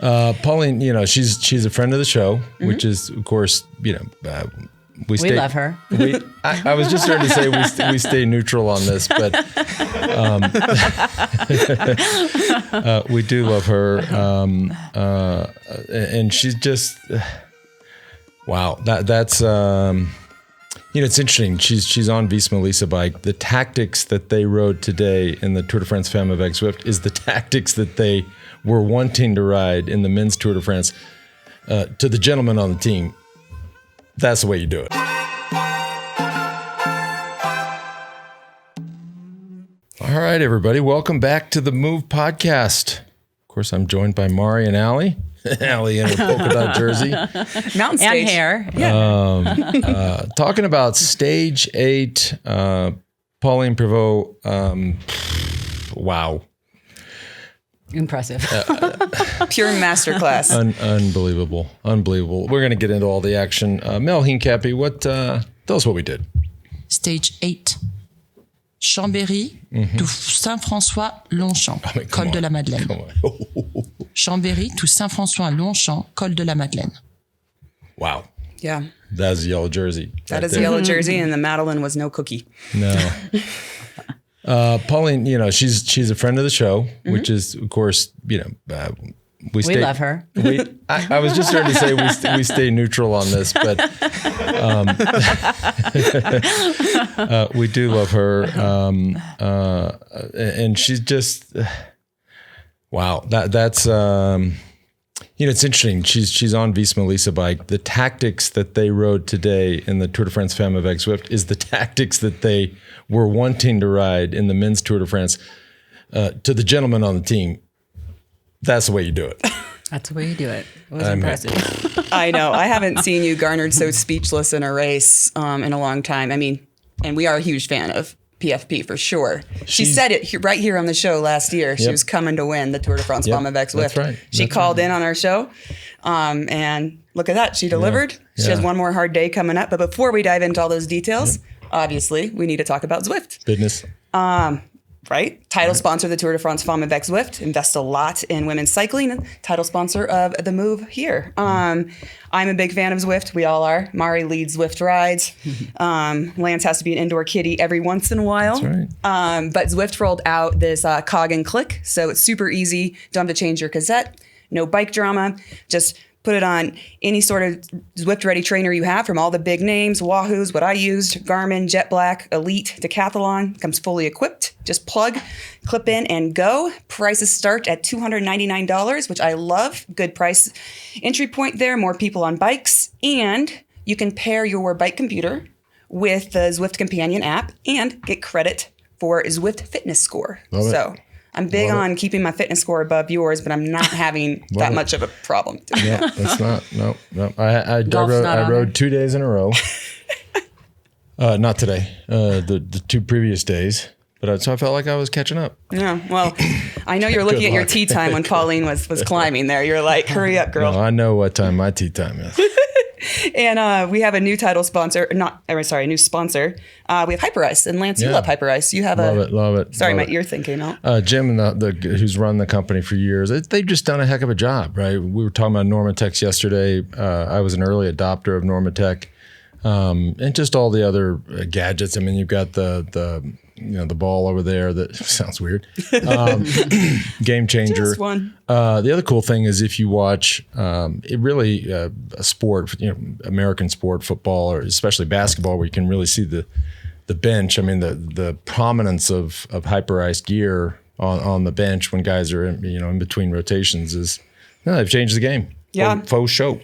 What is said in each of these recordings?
Pauline, she's a friend of the show, which is, of course, we love her. I was just starting to say we stay neutral on this, but we do love her, and she's just wow. That's it's interesting. She's on Visma Lisa bike. The tactics that they rode today in the Tour de France Femmes Avec Zwift is the tactics that they were wanting to ride in the men's Tour de France. To the gentleman on the team, that's the way you do it. All right, everybody. Welcome back to the Move podcast. Of course, I'm joined by Mari and Allie. Allie in her polka dot jersey. Mountain stage. And hair. Yeah. Talking about stage 8, Pauline Ferrand-Prévot. Wow. Impressive. Pure masterclass. Unbelievable. We're going to get into all the action. Mel Hincapie, tell us what we did. Stage 8. Chambéry to Saint-François-Longchamp, Col de la Madeleine. Chambéry to Saint-François-Longchamp, Col de la Madeleine. Wow. Yeah. That's a yellow jersey. That is a yellow jersey, and the Madeleine was no cookie. No. Pauline, she's a friend of the show, which is, of course, we love her. I was just starting to say we stay neutral on this, but we do love her, and she's just wow. That's it's interesting. She's on Visma Lisa bike. The tactics that they rode today in the Tour de France Femmes Avec Zwift is the tactics that they were wanting to ride in the men's Tour de France. To the gentleman on the team, that's the way you do it. That's the way you do it. It was impressive. I know. I haven't seen you garnered so speechless in a race in a long time. I mean, and we are a huge fan of PFP for sure. She said it right here on the show last year. She was coming to win the Tour de France Femmes Avec Zwift. That's right. She called in on our show, and look at that. She delivered. She has one more hard day coming up. But before we dive into all those details, obviously, we need to talk about Zwift. Business. Right? Title sponsor of the Tour de France Femmes Avec Zwift. Invest a lot in women's cycling. Title sponsor of the Move here. I'm a big fan of Zwift. We all are. Mari leads Zwift rides. Lance has to be an indoor kiddie every once in a while. That's right. But Zwift rolled out this cog and click. So it's super easy. Don't have to change your cassette. No bike drama. Just put it on any sort of Zwift-ready trainer you have from all the big names, Wahoo's, what I used, Garmin, Jet Black, Elite, Decathlon. Comes fully equipped. Just plug, clip in, and go. Prices start at $299, which I love. Good price entry point there. More people on bikes. And you can pair your bike computer with the Zwift Companion app and get credit for Zwift Fitness Score. Love it. I'm big on keeping my fitness score above yours, but I'm not having that much of a problem. No, that's not. No. I rode 2 days in a row. Not today. The 2 previous days. But so I felt like I was catching up. Yeah. Well, I know you're looking at your tea time when Pauline was climbing there. You're like, hurry up, girl. No, I know what time my tea time is. And we have a new title sponsor, a new sponsor. We have Hyperice, and Lance, you love Hyperice. You have love it. Sorry, my ear thing came out. Jim, who's run the company for years, they've just done a heck of a job, right? We were talking about Normatec yesterday. I was an early adopter of Normatec, and just all the other gadgets. I mean, you've got the ball over there that sounds weird. Game changer. Just one. The other cool thing is if you watch it really a sport, American sport, football, or especially basketball, where you can really see the bench. I mean, the prominence of Hyperice gear on the bench when guys are in between rotations they've changed the game. Yeah. Faux show.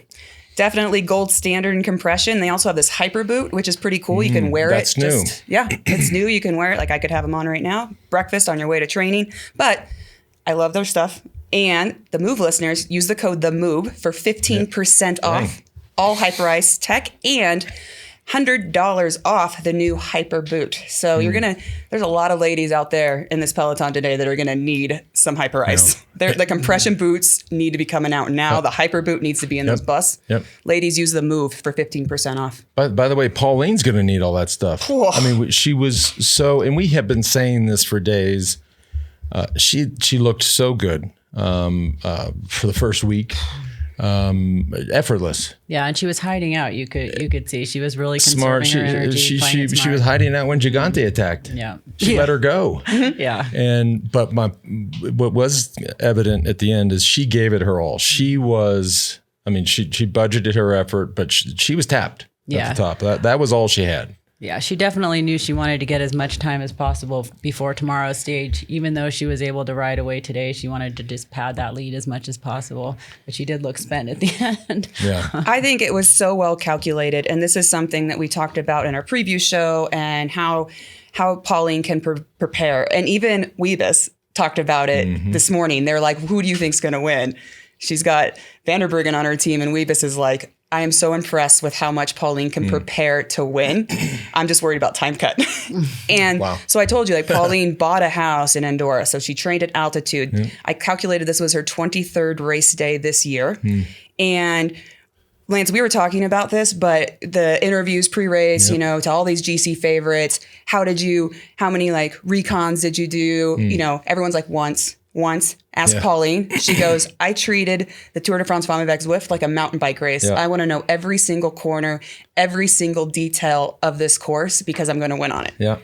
Definitely gold standard in compression. They also have this hyper boot, which is pretty cool. You can wear that's it. New. It's new. You can wear it. Like I could have them on right now. Breakfast on your way to training. But I love their stuff. And the Move listeners, use the code THEMOVE for 15% off all Hyperice tech and $100 off the new Hyper Boot. So there's a lot of ladies out there in this Peloton today that are gonna need some Hyperice. The compression boots need to be coming out now. The Hyper Boot needs to be in those busts. Ladies, use the Move for 15% off. By the way, Pauline's gonna need all that stuff. Whoa. I mean, she was and we have been saying this for days. She looked so good. for the first week. Effortless. Yeah, and she was hiding out. You could see she was really conserving smart. her energy, She was hiding out when Gigante attacked. Yeah, she let her go. Yeah, but what was evident at the end is she gave it her all. She was. I mean, she budgeted her effort, but she was tapped at the top. That was all she had. Yeah, she definitely knew she wanted to get as much time as possible before tomorrow's stage. Even though she was able to ride away today, she wanted to just pad that lead as much as possible. But she did look spent at the end. Yeah, I think it was so well calculated. And this is something that we talked about in our preview show and how Pauline can prepare. And even Hyperice talked about it this morning. They're like, who do you think's going to win? She's got Vanderbruggen on her team, and Hyperice is like, I am so impressed with how much Pauline can prepare to win. I'm just worried about time cut. And so I told you, like, Pauline bought a house in Andorra, so she trained at altitude. I calculated this was her 23rd race day this year. And Lance, we were talking about this, but the interviews pre-race, to all these GC favorites, how many like recons did you do? Everyone's like once. Ask Pauline. She goes, I treated the Tour de France Femmes avec Zwift like a mountain bike race. I want to know every single corner, every single detail of this course because I'm going to win on it. Yeah.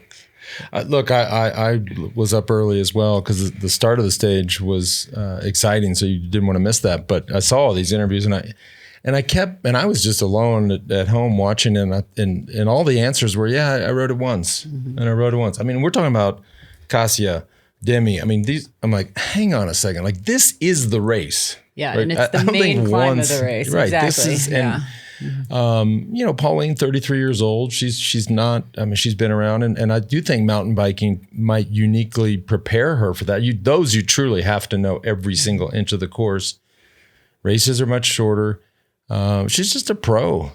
Look, I was up early as well because the start of the stage was exciting, so you didn't want to miss that. But I saw all these interviews, and I was just alone at home watching, and all the answers were, I rode it once, and I rode it once. I mean, we're talking about Cassia, Demi. I mean, I'm like, hang on a second. Like, this is the race. Yeah, right? and it's the main climb of the race. Right. Exactly. This is, Pauline, 33 years old. She's not, I mean, she's been around. And I do think mountain biking might uniquely prepare her for that. You truly have to know every single inch of the course. Races are much shorter. She's just a pro.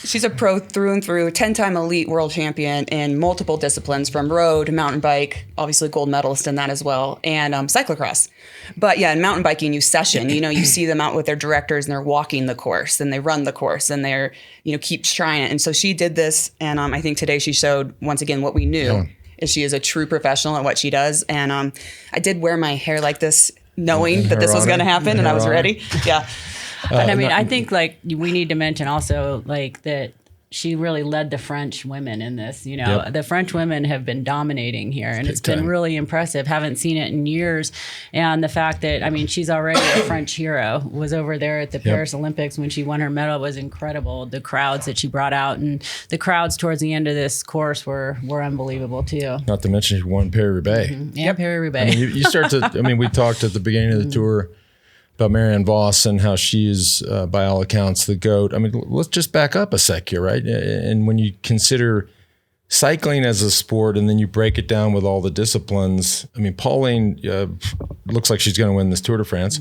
She's a pro through and through, 10-time elite world champion in multiple disciplines, from road, mountain bike, obviously gold medalist in that as well, and cyclocross. But yeah, in mountain biking, you session, you see them out with their directors and they're walking the course and they run the course and they're, keep trying it. And so she did this. And I think today she showed once again what we knew is she is a true professional at what she does. And I did wear my hair like this, knowing that this was going to happen, and I was ready. Yeah. But I mean, I think like we need to mention also like that she really led the French women in this. The French women have been dominating here, and it's been really impressive. Haven't seen it in years. And the fact that, I mean, she's already a French hero, was over there at the Paris Olympics when she won her medal was incredible. The crowds that she brought out, and the crowds towards the end of this course were unbelievable too. Not to mention she won Paris-Roubaix. Yeah, Paris-Roubaix. I mean, you start to, I mean, we talked at the beginning of the tour about Marianne Vos and how she is, by all accounts, the GOAT. I mean, let's just back up a sec here, right? And when you consider cycling as a sport and then you break it down with all the disciplines, I mean, Pauline looks like she's going to win this Tour de France,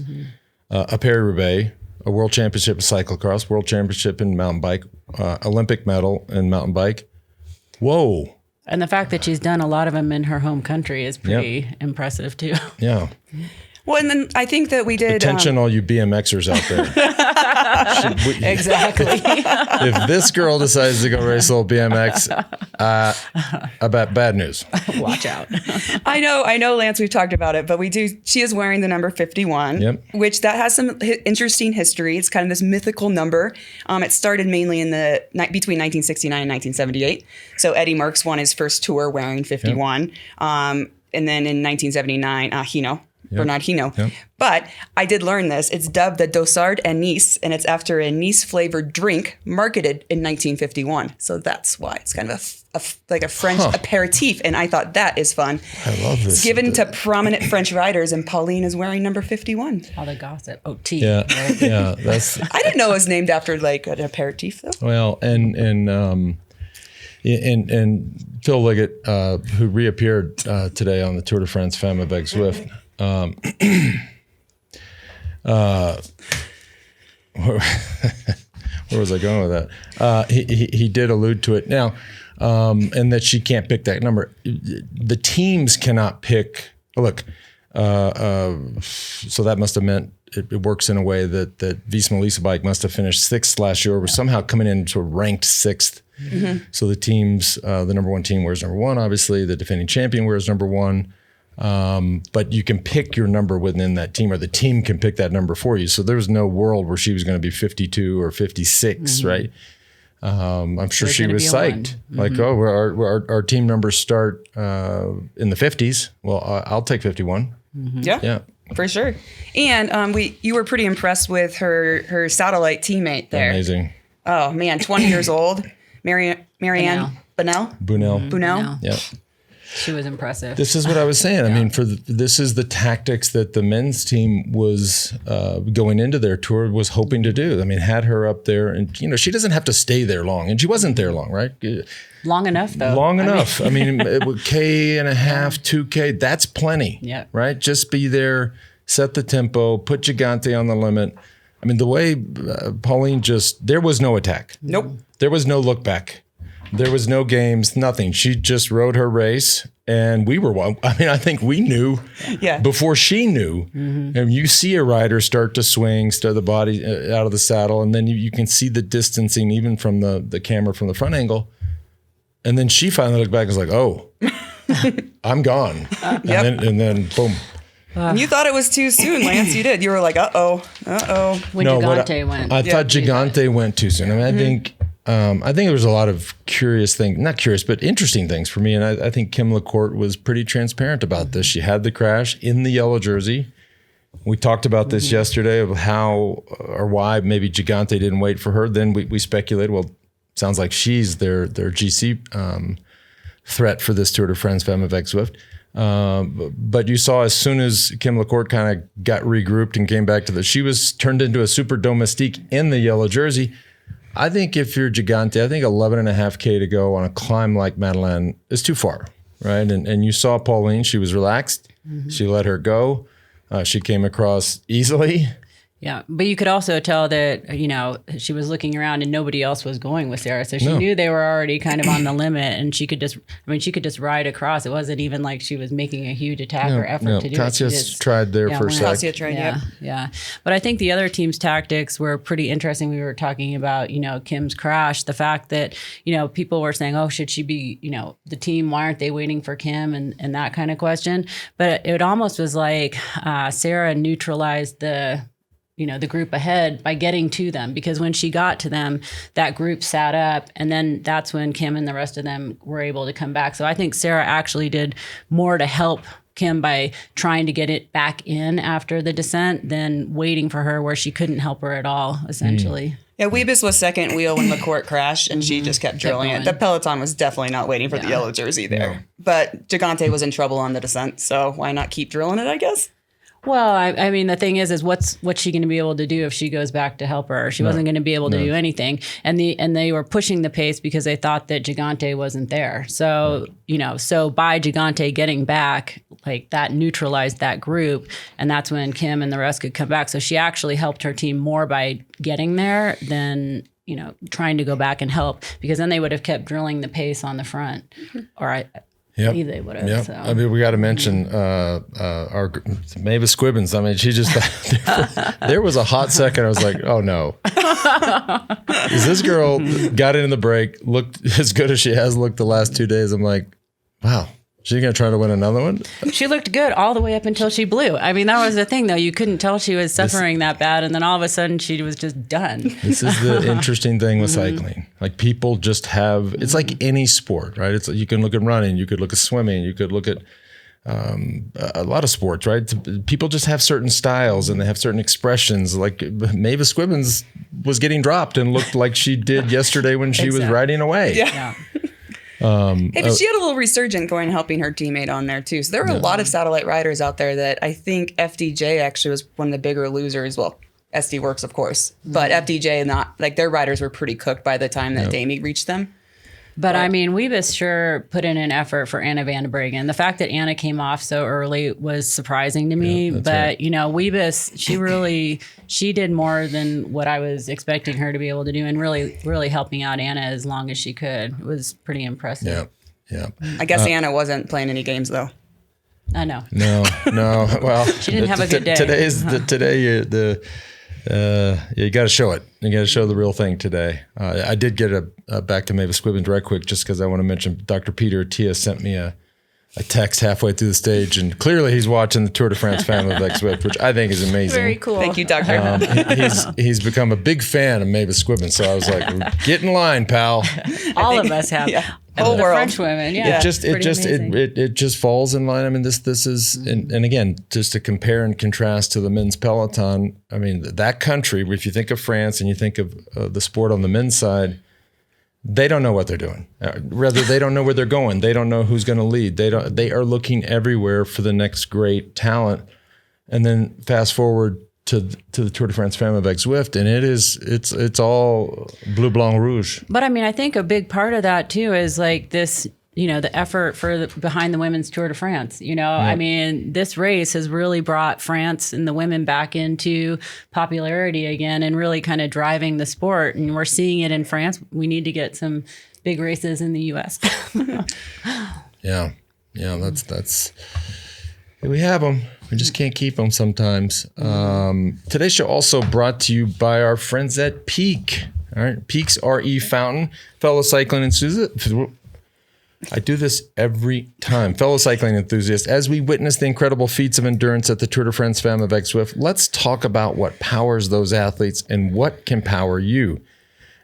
a Paris-Roubaix, a world championship in cyclocross, world championship in mountain bike, Olympic medal in mountain bike. Whoa. And the fact that she's done a lot of them in her home country is pretty impressive too. Yeah. Well, and then I think that we did. Attention, all you BMXers out there. Exactly. If this girl decides to go race a little BMX, about bad news. Watch out. I know, Lance, we've talked about it, but we do. She is wearing the number 51, which that has some interesting history. It's kind of this mythical number. It started mainly in between 1969 and 1978. So Eddie Merckx won his first tour wearing 51. And then in 1979, Bernard Hinault. But I did learn this. It's dubbed the Dossard Anise, and it's after a anise-flavored drink marketed in 1951. So that's why it's kind of like a French aperitif, and I thought that is fun. I love this. It's given to prominent French riders, and Pauline is wearing number 51. All the gossip. Oh, tea. Yeah, right? Yeah. That's. I didn't know it was named after like an aperitif, though. Well, and Phil Liggett, who reappeared today on the Tour de France Femmes avec Zwift. Where was I going with that? He did allude to it now, and that she can't pick that number. The teams cannot pick. Look, so that must have meant it works in a way that Visma Lease Bike must have finished 6th last year, or somehow coming into a ranked 6th. So the teams, the number one team wears number 1. Obviously, the defending champion wears number 1. But you can pick your number within that team, or the team can pick that number for you. So there was no world where she was going to be 52 or 56, right? I'm sure she was psyched. Like, oh, our team numbers start in the 50s. Well, I'll take 51. Yeah, for sure. And you were pretty impressed with her satellite teammate there. Amazing. Oh man, 20 years old, Marianne Bunel. Yeah. She was impressive. This is what I was saying. I mean, this is the tactics that the men's team was going into their tour was hoping to do. I mean, had her up there, and she doesn't have to stay there long, and she wasn't there long, right? Long enough, though. Long enough. I mean, K and a half, 2K, that's plenty. Yeah. Right. Just be there, set the tempo, put Gigante on the limit. I mean, the way Pauline there was no attack. Nope. There was no look back. There was no games, nothing. She just rode her race, and we were. I mean, I think we knew before she knew. And you see a rider start to swing, start the body out of the saddle, and then you can see the distancing even from the camera from the front angle. And then she finally looked back and was like, "Oh, I'm gone." And then boom. And you thought it was too soon, Lance. You did. You were like, "Uh-oh." When Gigante went. I thought Gigante went too soon. I mean, I think there was a lot of curious things, not curious, but interesting things for me. And I think Kim LaCourte was pretty transparent about this. She had the crash in the yellow jersey. We talked about this yesterday of how or why maybe Gigante didn't wait for her. Then we speculated, well, sounds like she's their GC threat for this Tour de France Femmes Avec Zwift. But you saw as soon as Kim LaCourte kind of got regrouped and came back to she was turned into a super domestique in the yellow jersey. I think if you're Gigante, I think 11.5K to go on a climb like Madeleine is too far, right? And you saw Pauline, she was relaxed. She let her go. She came across easily. Yeah, but you could also tell that, she was looking around and nobody else was going with Sarah. So she knew they were already kind of on the limit, and she could just ride across. It wasn't even like she was making a huge attack or effort to do Katja it. tried there for a sec. Katja tried, yeah. But I think the other team's tactics were pretty interesting. We were talking about, Kim's crash, the fact that, people were saying, oh, should she be, the team, why aren't they waiting for Kim and that kind of question. But it almost was like Sarah neutralized the group ahead by getting to them, because when she got to them, that group sat up, and then that's when Kim and the rest of them were able to come back. So I think Sarah actually did more to help Kim by trying to get it back in after the descent than waiting for her where she couldn't help her at all, essentially. Yeah, Weebus was second wheel when LaCourte crashed, and she just kept drilling it. The peloton was definitely not waiting for the yellow jersey there. No. But Gigante was in trouble on the descent, so why not keep drilling it, I guess? Well, I mean, the thing is what's she going to be able to do if she goes back to help her? She wasn't going to be able to do anything. And they were pushing the pace because they thought that Gigante wasn't there. So, so by Gigante getting back, like that neutralized that group. And that's when Kim and the rest could come back. So she actually helped her team more by getting there than, trying to go back and help, because then they would have kept drilling the pace on the front. Yep. They would have. Yep. So. I mean, we got to mention our Mavis Squibbins. I mean, she just there was a hot second. I was like, oh no, is this girl got in the break, looked as good as she has looked the last 2 days? I'm like, wow. She's going to try to win another one? She looked good all the way up until she blew. I mean, that was the thing, though. You couldn't tell she was suffering that bad, and then all of a sudden she was just done. This is the interesting thing with cycling. Like, people just have, it's like any sport, right? It's like you can look at running, you could look at swimming, you could look at a lot of sports, right? People just have certain styles and they have certain expressions. Like Mavis Squibbins was getting dropped and looked like she did yesterday when she was riding away. Yeah. But she had a little resurgent going, helping her teammate on there too. So there were a lot of satellite riders out there that I think FDJ actually was one of the bigger losers. Well, SD Works, of course, but FDJ, not like their riders were pretty cooked by the time that Damie reached them. But I mean, Weebus sure put in an effort for Anna van der Breggen. The fact that Anna came off so early was surprising to me. But, right. Weebus, she did more than what I was expecting her to be able to do, and really helping out Anna as long as she could. It was pretty impressive. Yeah. I guess Anna wasn't playing any games, though. I know. No. Well, she didn't have a good day. You got to show it. You got to show the real thing today. I did get back to Mavis Squibbins right quick, just because I want to mention Dr. Peter Tia sent me a a text halfway through the stage, and clearly he's watching the Tour de France Femmes avec Zwift, which I think is amazing. Very cool. Thank you, Doctor. He's become a big fan of Mavis Squibbin, so I was like, get in line, pal. All of us have. Yeah. Whole The world. French women, yeah. It just falls in line. I mean, this is, and again, just to compare and contrast to the men's peloton. I mean, that country, if you think of France and you think of the sport on the men's side, they don't know what they're doing. Rather, they don't know where they're going. They don't know who's going to lead. They are looking everywhere for the next great talent. And then fast forward to the Tour de France Femmes avec Zwift, and it's all bleu, blanc, rouge. But I mean, I think a big part of that too is like this, the effort behind the women's Tour de France. I mean, this race has really brought France and the women back into popularity again, and really kind of driving the sport. And we're seeing it in France. We need to get some big races in the U.S. Yeah, that's. We have them. We just can't keep them sometimes. Today's show also brought to you by our friends at Peak. All right, Peak's RE Fountain, fellow cycling enthusiast. I do this every time. Fellow cycling enthusiasts, as we witness the incredible feats of endurance at the Tour de France Femmes avec Zwift, let's talk about what powers those athletes and what can power you.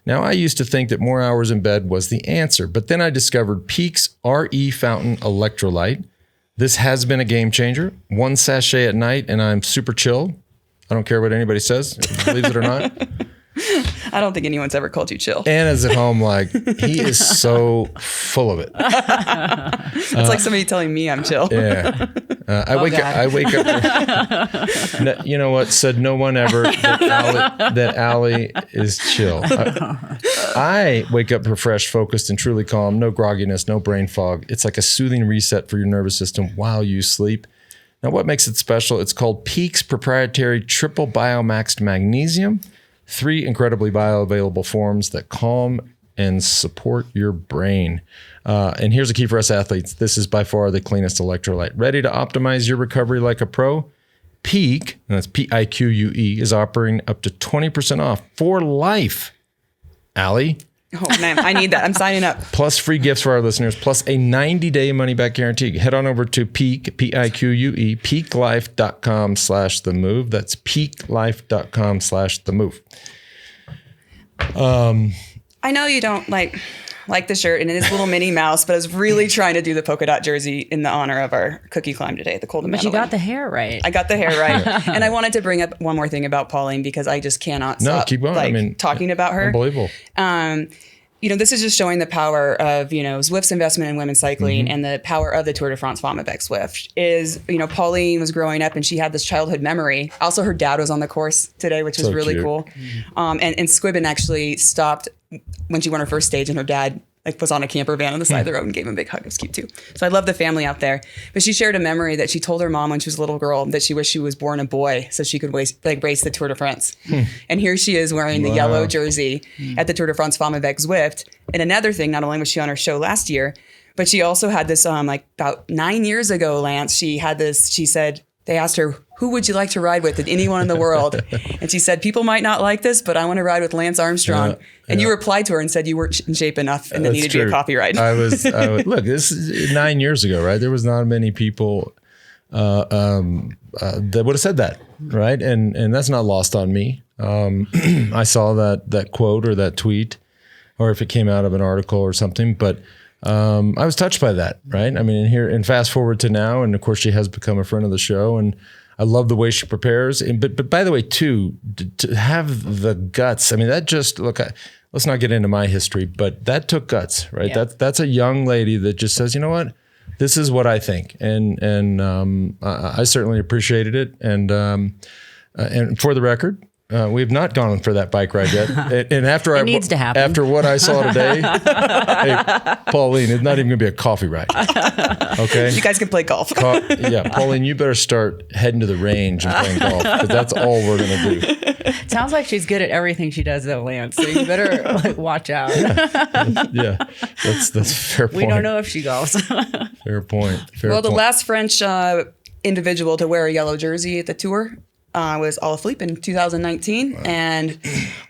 Now, I used to think that more hours in bed was the answer, but then I discovered Peak's RE Fountain Electrolyte. This has been a game changer. 1 sachet at night, and I'm super chill. I don't care what anybody says, believes it or not. I don't think anyone's ever called you chill. Anna's at home like, he is so full of it. It's like somebody telling me I'm chill. Yeah. I wake up. No, you know what? Said no one ever that Allie is chill. I wake up refreshed, focused, and truly calm. No grogginess, no brain fog. It's like a soothing reset for your nervous system while you sleep. Now, what makes it special? It's called Peak's proprietary triple biomaxed magnesium. 3 incredibly bioavailable forms that calm and support your brain. And here's a key for us athletes. This is by far the cleanest electrolyte. Ready to optimize your recovery like a pro? Peak, and that's P-I-Q-U-E, is offering up to 20% off for life. Allie? Oh, man, I need that. I'm signing up. Plus free gifts for our listeners, plus a 90-day money-back guarantee. Head on over to Peak, P-I-Q-U-E, peaklife.com/themove. That's peaklife.com/themove. I know you don't like the shirt, and it is little Minnie Mouse, but I was really trying to do the polka dot jersey in the honor of our cookie climb today, the Col de Joux Plane. But you got the hair right. I got the hair right. And I wanted to bring up one more thing about Pauline, because I just cannot stop keep going. talking about her. Unbelievable. This is just showing the power of, Zwift's investment in women's cycling and the power of the Tour de France Femmes avec Zwift is, Pauline was growing up and she had this childhood memory. Also, her dad was on the course today, which was really cool. And Squibbin actually stopped when she won her first stage, and her dad was on a camper van on the side of the road and gave him a big hug. It was cute too. So I love the family out there. But she shared a memory that she told her mom when she was a little girl that she wished she was born a boy so she could race the Tour de France. And here she is wearing the yellow jersey at the Tour de France Femmes avec Zwift. And another thing, not only was she on her show last year, but she also had this about 9 years ago, Lance, she said, they asked her, who would you like to ride with? Anyone in the world? And she said, people might not like this, but I want to ride with Lance Armstrong. And you replied to her and said you weren't in shape enough and there needed to be a coffee ride. I was look, this is 9 years ago, right? There was not many people that would have said that, right? And that's not lost on me. I saw that quote or that tweet, or if it came out of an article or something, but I was touched by that, right? I mean, and fast forward to now, and of course she has become a friend of the show, and I love the way she prepares. But by the way, too, to have the guts. I mean, that just let's not get into my history, but that took guts, right? Yeah. That's a young lady that just says, you know what, this is what I think, and I certainly appreciated it. And for the record, we have not gone for that bike ride yet. And after needs to happen. After what I saw today, hey, Pauline, it's not even going to be a coffee ride. Okay, you guys can play golf. Pauline, you better start heading to the range and playing golf, because that's all we're going to do. It sounds like she's good at everything she does, though, Lance. So you better watch out. Yeah, that's a fair point. We don't know if she golfs. Fair point. The last French individual to wear a yellow jersey at the Tour was Alaphilippe in 2019. Wow. And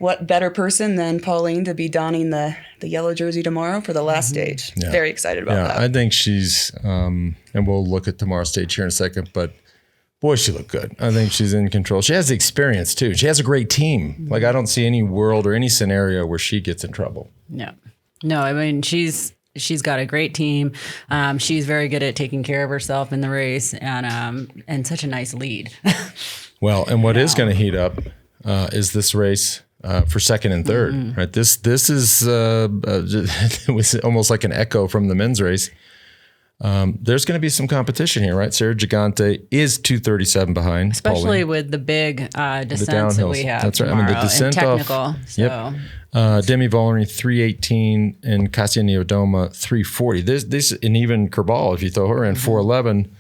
what better person than Pauline to be donning the yellow jersey tomorrow for the last stage. Yeah. Very excited about that. I think she's, and we'll look at tomorrow's stage here in a second, but boy, she looked good. I think she's in control. She has the experience too. She has a great team. Like, I don't see any world or any scenario where she gets in trouble. No, I mean, she's got a great team. She's very good at taking care of herself in the race, and such a nice lead. Well, and what is going to heat up is this race for second and third, right? This is it was almost like an echo from the men's race. There's going to be some competition here, right? Sarah Gigante is 2:37 behind, especially Pauline. With the big descents that we have. That's right. Tomorrow, I mean, the descent technical, off. So. Yep. Demi Vollering 3:18 and Kasia Niewiadoma 3:40. This and even Kerbal, if you throw her in 4:11.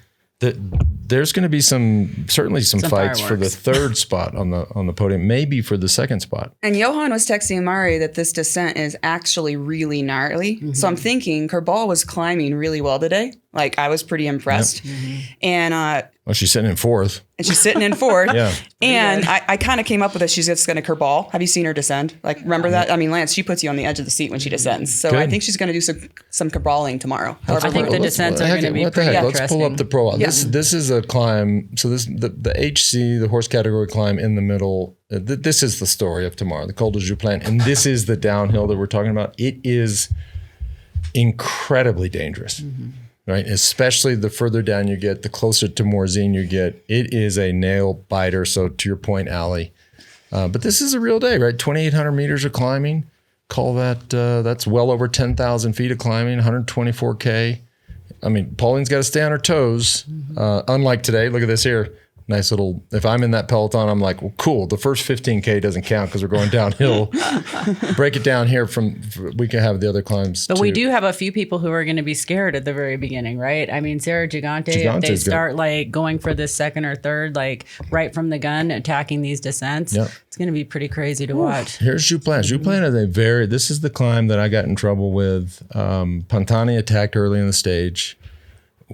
There's going to be certainly some fights fireworks for the third spot on the podium, maybe for the second spot. And Johan was texting Mari that this descent is actually really gnarly. So I'm thinking Kerbal was climbing really well today. Like, I was pretty impressed. Yep. And well, she's sitting in fourth. And she's sitting in fourth. Yeah. And I kind of came up with it. She's just going to Kerbal. Have you seen her descend? Like, remember that? I mean, Lance, she puts you on the edge of the seat when she descends. So I think she's going to do some Kerbaling tomorrow. I think the descents are going to be pretty interesting. Let's pull up the pro. Yeah. This is a climb. So the HC, the horse category climb in the middle. This is the story of tomorrow, the Col de Joux Plane. And this is the downhill that we're talking about. It is incredibly dangerous. Right, especially the further down you get, the closer to Morzine you get. It is a nail biter. So to your point, Allie, but this is a real day, right? 2,800 meters of climbing. Call that that's well over 10,000 feet of climbing. 124K. I mean, Pauline's got to stay on her toes. Unlike today, look at this here. Nice little, if I'm in that peloton, I'm like, well, cool. The first 15K doesn't count because we're going downhill. Break it down here we can have the other climbs. But we do have a few people who are going to be scared at the very beginning, right? I mean, Sarah Gigante, if they start like going for this second or third, like right from the gun, attacking these descents, it's going to be pretty crazy to watch. Here's Joux Plane. Joux Plane is this is the climb that I got in trouble with. Pantani attacked early in the stage.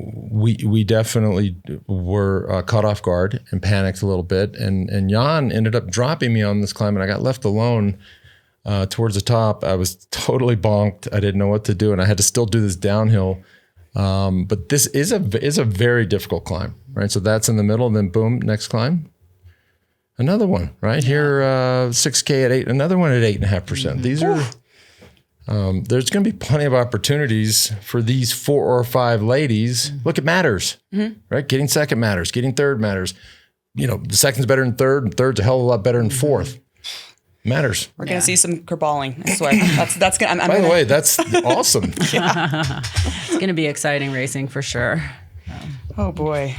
We definitely were caught off guard and panicked a little bit. And Jan ended up dropping me on this climb, and I got left alone towards the top. I was totally bonked. I didn't know what to do, and I had to still do this downhill. But this is a very difficult climb, right? So that's in the middle, and then boom, next climb. Another one, right? Here, 6K at 8, another one at 8.5%. These are... there's going to be plenty of opportunities for these 4 or 5 ladies. Look, it matters, right? Getting second matters. Getting third matters. You know, the second's better than third, and third's a hell of a lot better than fourth. Matters. We're going to see some Kerbaling, I swear. That's going. By the way, that's awesome. It's going to be exciting racing for sure. Oh boy.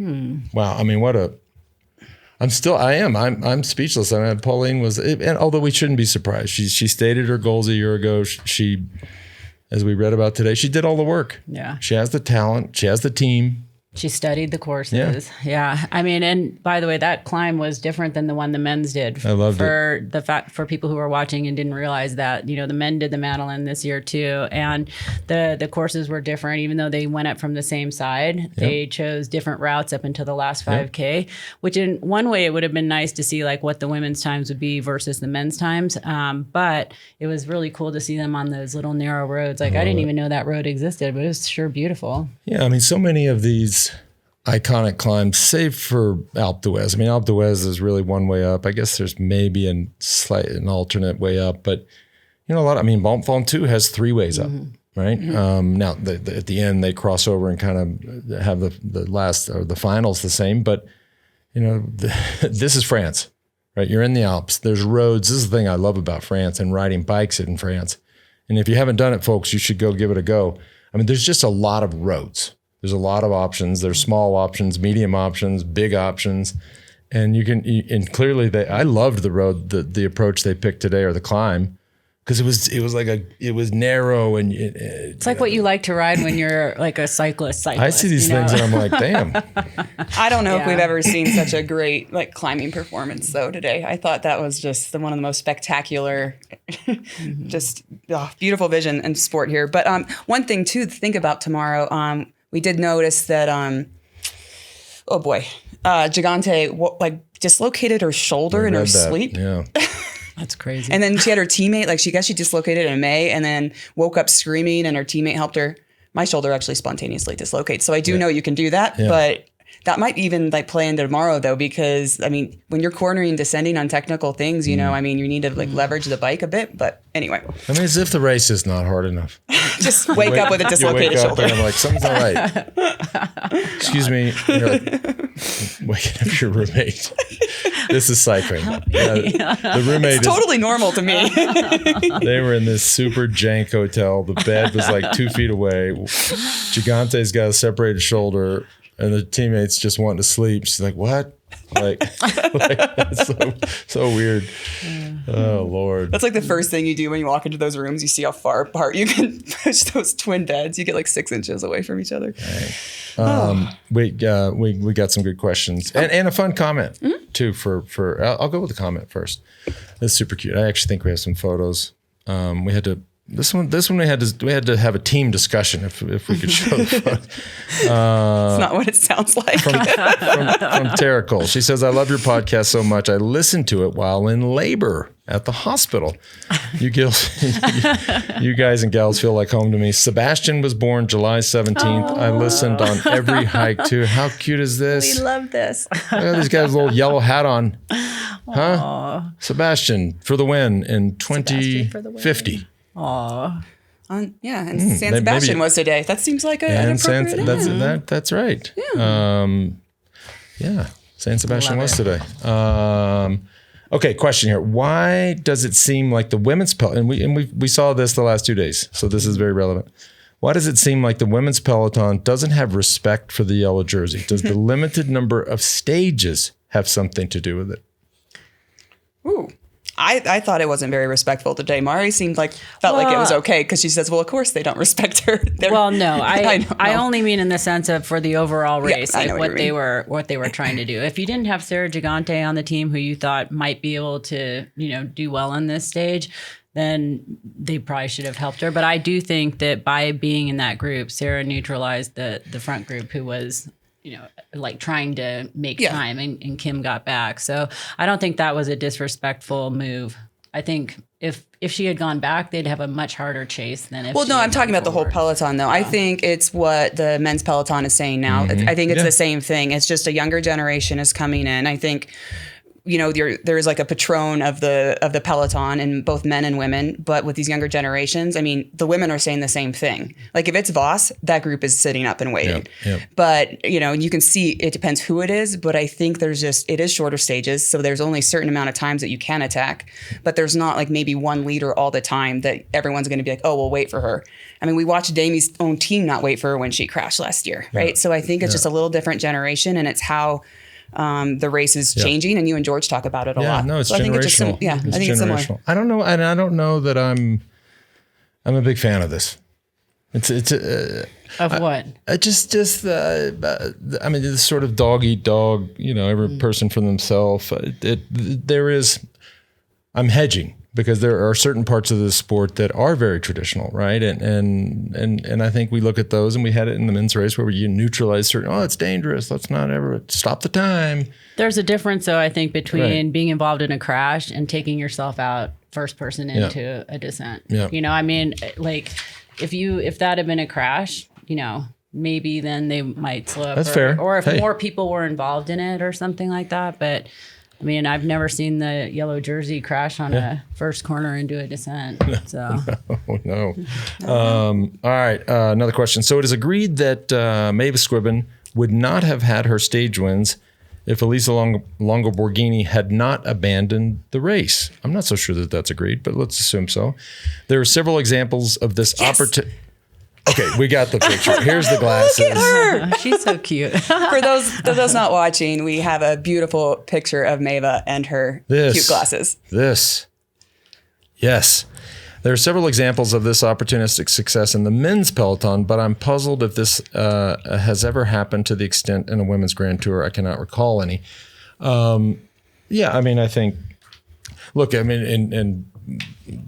Wow. I mean, I'm speechless. I mean, Pauline was, and although we shouldn't be surprised, she stated her goals a year ago. She, as we read about today, she did all the work. Yeah. She has the talent. She has the team. She studied the courses. Yeah. I mean, and by the way, that climb was different than the one the men's did. I loved it. For people who were watching and didn't realize that, you know, the men did the Madeleine this year too. And the courses were different, even though they went up from the same side. They chose different routes up until the last 5K, which in one way it would have been nice to see like what the women's times would be versus the men's times. But it was really cool to see them on those little narrow roads. Like I didn't even know that road existed, but it was sure beautiful. Yeah. I mean, so many of these iconic climbs, save for Alpe d'Huez. I mean, Alpe d'Huez is really one way up. I guess there's maybe an alternate way up, but you know, Mont Ventoux has 3 ways up, right? Now at the end they cross over and kind of have the last or the finals the same, but you know, this is France, right? You're in the Alps. There's roads. This is the thing I love about France and riding bikes in France. And if you haven't done it, folks, you should go give it a go. I mean, there's just a lot of roads. There's a lot of options. There's small options, medium options, big options. And and clearly I loved the road, the approach they picked today, or the climb, because it was narrow and it's like what you like to ride when you're like a cyclist. I see these things and I'm like, damn. I don't know if we've ever seen such a great like climbing performance though today. I thought that was just one of the most spectacular, just beautiful vision and sport here. But one thing too to think about tomorrow, we did notice that, Gigante dislocated her shoulder in her sleep. Yeah. That's crazy. And then she had her teammate, she dislocated in May and then woke up screaming and her teammate helped her. My shoulder actually spontaneously dislocates. So I do know you can do that, but that might even play into tomorrow though, because when you're cornering and descending on technical things, you need to leverage the bike a bit. But anyway. As if the race is not hard enough. Just wake up with a dislocated shoulder. And I'm like, something's not right. Excuse me. You're waking up your roommate. This is cycling. The roommate it's totally normal to me. They were in this super jank hotel. The bed was 2 feet away. Gigante's got a separated shoulder. And the teammates just wanting to sleep. She's like, what? That's so weird. Oh, Lord. That's the first thing you do when you walk into those rooms. You see how far apart you can push those twin beds. You get 6 inches away from each other. Right. We got some good questions. And a fun comment, too, for I'll go with the comment first. That's super cute. I actually think we have some photos. We had to... This one we had to have a team discussion if we could show the photo. It's not what it sounds like. From Terrical. She says, I love your podcast so much. I listened to it while in labor at the hospital. You guys and gals feel like home to me. Sebastian was born July 17th. I listened on every hike too. How cute is this? We love this. Look at this guy's little yellow hat on. Huh? Sebastian for the win in 2050. Aww. And San Sebastian was today. That seems like an appropriate that's right. Yeah. San Sebastian was today. Okay, question here. Why does it seem like the women's peloton, and we saw this the last 2 days, so this is very relevant. Why does it seem like the women's peloton doesn't have respect for the yellow jersey? Does the limited number of stages have something to do with it? Ooh. I thought it wasn't very respectful today. Mari felt like it was okay because she says, well, of course they don't respect her. I only mean in the sense of for the overall race, what they were trying to do. If you didn't have Sarah Gigante on the team who you thought might be able to, do well on this stage, then they probably should have helped her. But I do think that by being in that group, Sarah neutralized the front group who was trying to make time and Kim got back. So I don't think that was a disrespectful move. I think if she had gone back, they'd have a much harder chase than if I'm talking about the whole peloton though. Yeah. I think it's what the men's peloton is saying now. Mm-hmm. I think it's the same thing. It's just a younger generation is coming in. I think there's a patron of the peloton in both men and women, but with these younger generations, the women are saying the same thing. If it's Voss, that group is sitting up and waiting. Yep. But you can see it depends who it is, but I think it is shorter stages, so there's only a certain amount of times that you can attack, but there's not maybe one leader all the time that everyone's going to be we'll wait for her. We watched Damie's own team not wait for her when she crashed last year, right? Yeah. So I think it's just a little different generation, and it's how the race is changing, and you and George talk about it a lot. No, it's generational. I think it's similar. I don't know, and I don't know that I'm a big fan of this. What? This sort of dog eat dog. Every person for themselves. I'm hedging because there are certain parts of the sport that are very traditional, right? And I think we look at those, and we had it in the men's race where you neutralize certain, it's dangerous. Let's not ever stop the time. There's a difference, though, I think, between being involved in a crash and taking yourself out first person into a descent. Yeah. If that had been a crash, maybe then they might slow up. That's fair. Or if more people were involved in it or something like that. But I've never seen the yellow jersey crash on a first corner into a descent. So no. All right. Another question. So it is agreed that Mavis Squibbin would not have had her stage wins if Elisa Longo Borghini had not abandoned the race. I'm not so sure that that's agreed, but let's assume so. There are several examples of this opportunity. Okay, we got the picture. Here's the glasses. Look at her. She's so cute. For those not watching, we have a beautiful picture of Mava and her cute glasses. Yes. There are several examples of this opportunistic success in the men's peloton, but I'm puzzled if this has ever happened to the extent in a women's Grand Tour. I cannot recall any. I think, and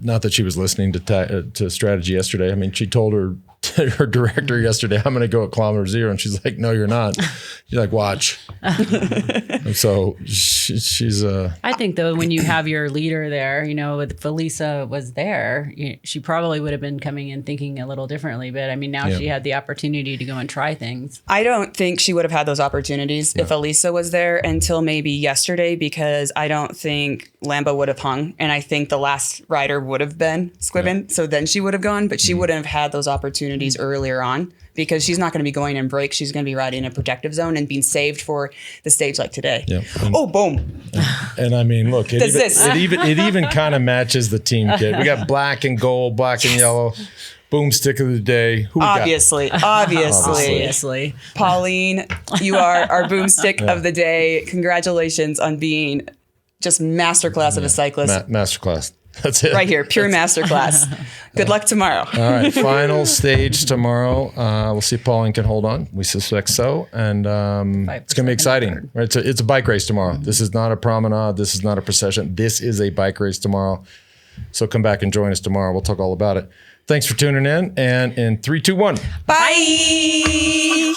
not that she was listening to strategy yesterday. She told her her director yesterday, I'm going to go at kilometer 0. And she's like, no, you're not. She's like, watch. And so she's I think though, when you have your leader there, if Felisa was there, she probably would have been coming in thinking a little differently. But I mean, now she had the opportunity to go and try things. I don't think she would have had those opportunities if Elisa was there until maybe yesterday, because I don't think Lambo would have hung. And I think the last rider would have been Squibbin. So then she would have gone, but she wouldn't have had those opportunities earlier on, because she's not going to be going in break. She's going to be riding in a protective zone and being saved for the stage like today. Yeah. Boom. And I mean, look, it even kind of matches the team kit. We got black and gold, black and yellow. Boomstick of the day. Who we Obviously. Pauline, you are our boomstick of the day. Congratulations on being just masterclass of a cyclist. Masterclass. That's it. Right here, pure masterclass. Good luck tomorrow. All right, final stage tomorrow. We'll see if Pauline can hold on. We suspect so, and it's going to be exciting. Right? It's a bike race tomorrow. This is not a promenade. This is not a procession. This is a bike race tomorrow. So come back and join us tomorrow. We'll talk all about it. Thanks for tuning in. And in 3, 2, 1. Bye.